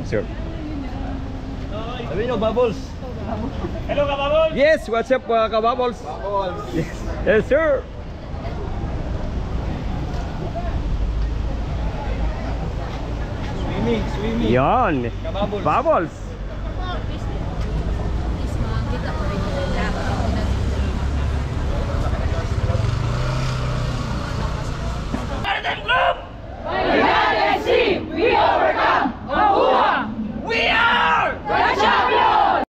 sir. Sabi nyo, Bubbles. Hello, Kabubbles. Yes, what's up mga Kabubbles? Yes, yes sir. Swimming. Yan. Kabubbles. Bubbles. Maritime Group! United FC, we overcome! Mahuha! We are the champions!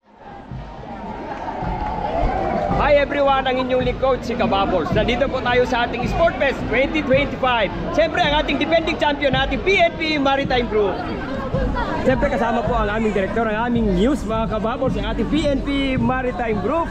Hi everyone, ang inyong likod si Kabubbles. Nandito po tayo sa ating Sport Fest 2025. Siyempre ang ating defending champion natin PNP Maritime Group. Siyempre kasama po ang aming director, ang aming news mga Kabubbles, ang ating PNP Maritime Group.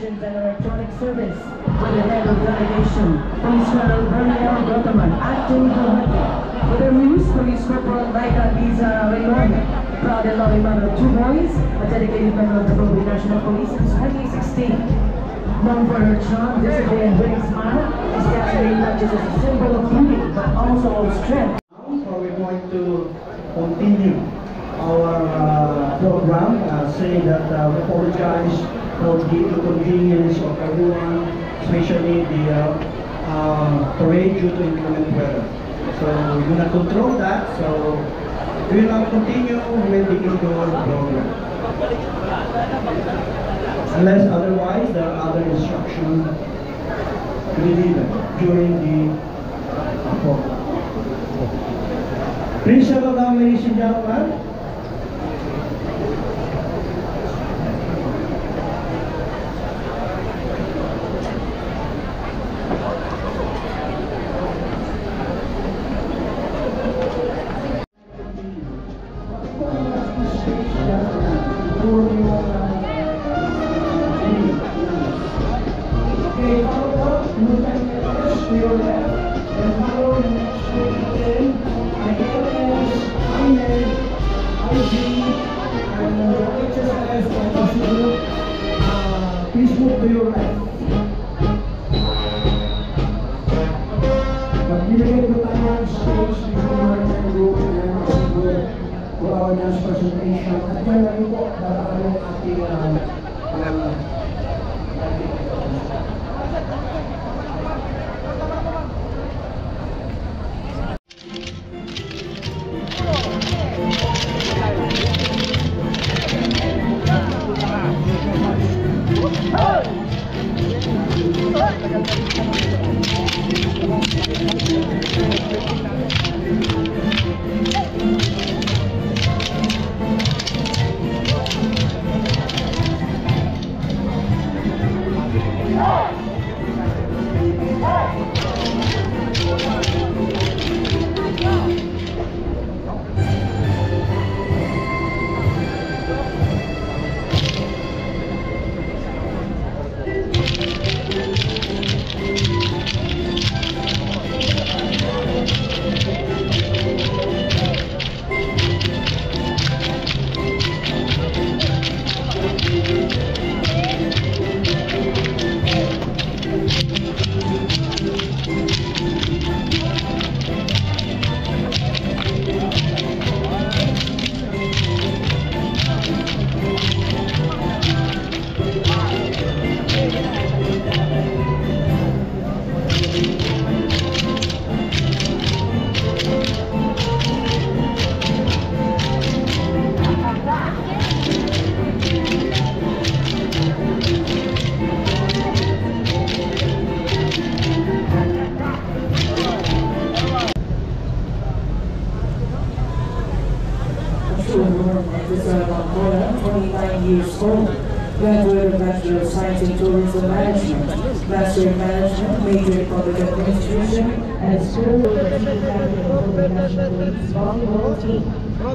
And Electronic Service with the head of delegation, Police Colonel Bernal Gotaman, acting director. With the news, Police Corporal Laika Liza Raymond, proud and loving mother of 2 boys, a dedicated member of the Philippine National Police since 2016. Known for her charm, discipline, and winning smile, is capturing not just as a symbol of beauty, but also of strength. So we're going to continue our program, saying that we apologize for the inconvenience of everyone, especially the parade due to inclement weather. So we're going to control that. So we will now continue with the indoor program. Unless otherwise, there are other instructions to be given during the program. Please settle down, ladies and gentlemen. Please move to your left. Magbibigay po tayo ng stage before our group and for our next presentation. At yan na rin po, daraan yung ating graduate of Bachelor of Science in Tourism Management, Master in Management, major in Public Administration, and school of the National Police volleyball team.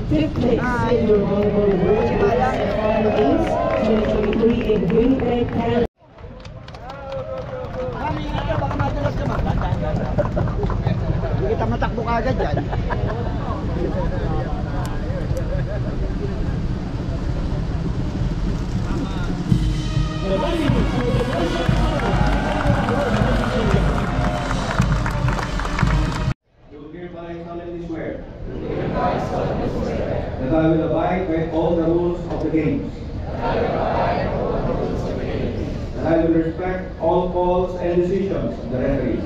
Fifth place in your volleyball world finalists 2023 in Winnipeg, Canada. Hindi kita matakbo agad yan. Do hereby solemnly swear that I all the rules of the games. That I will respect all calls and decisions of the referees.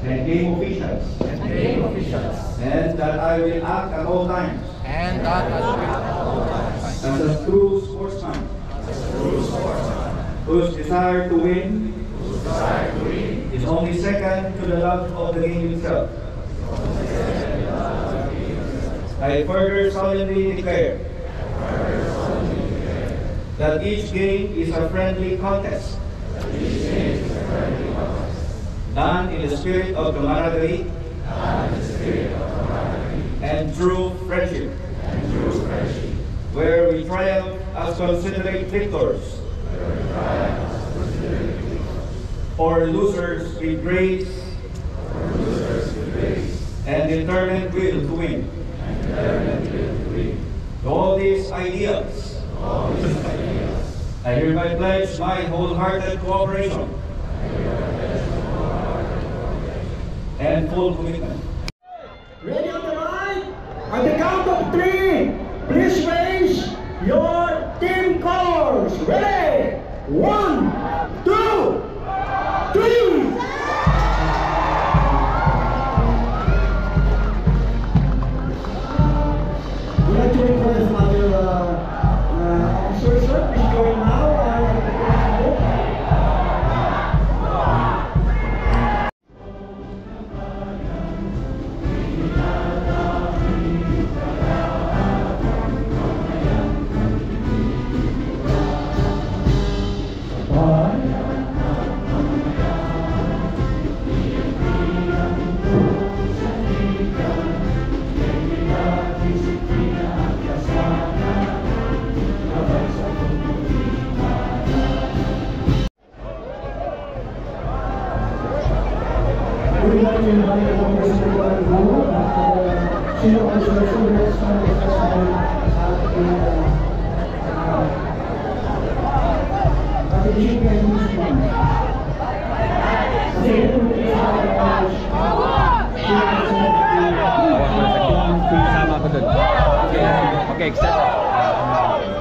And game officials. And that I will act at all times. As a true sportsman. Whose desire to win is only second to the love of the game itself. I further solemnly declare that each game is a friendly contest, done in the spirit of camaraderie and true friendship, where we triumph as considerate victors, or losers with grace and determined will to win. To all these ideals, I hereby pledge my wholehearted cooperation and full commitment. Ready on the line? At the count of 3, please raise your team colors. Ready? 1, 2, 3. We'd like to request other officers, sir, please join now. We would like to invite the members of the group senior officers who will start the festival at the GPI News Month. Sama ako dun. Okay, start.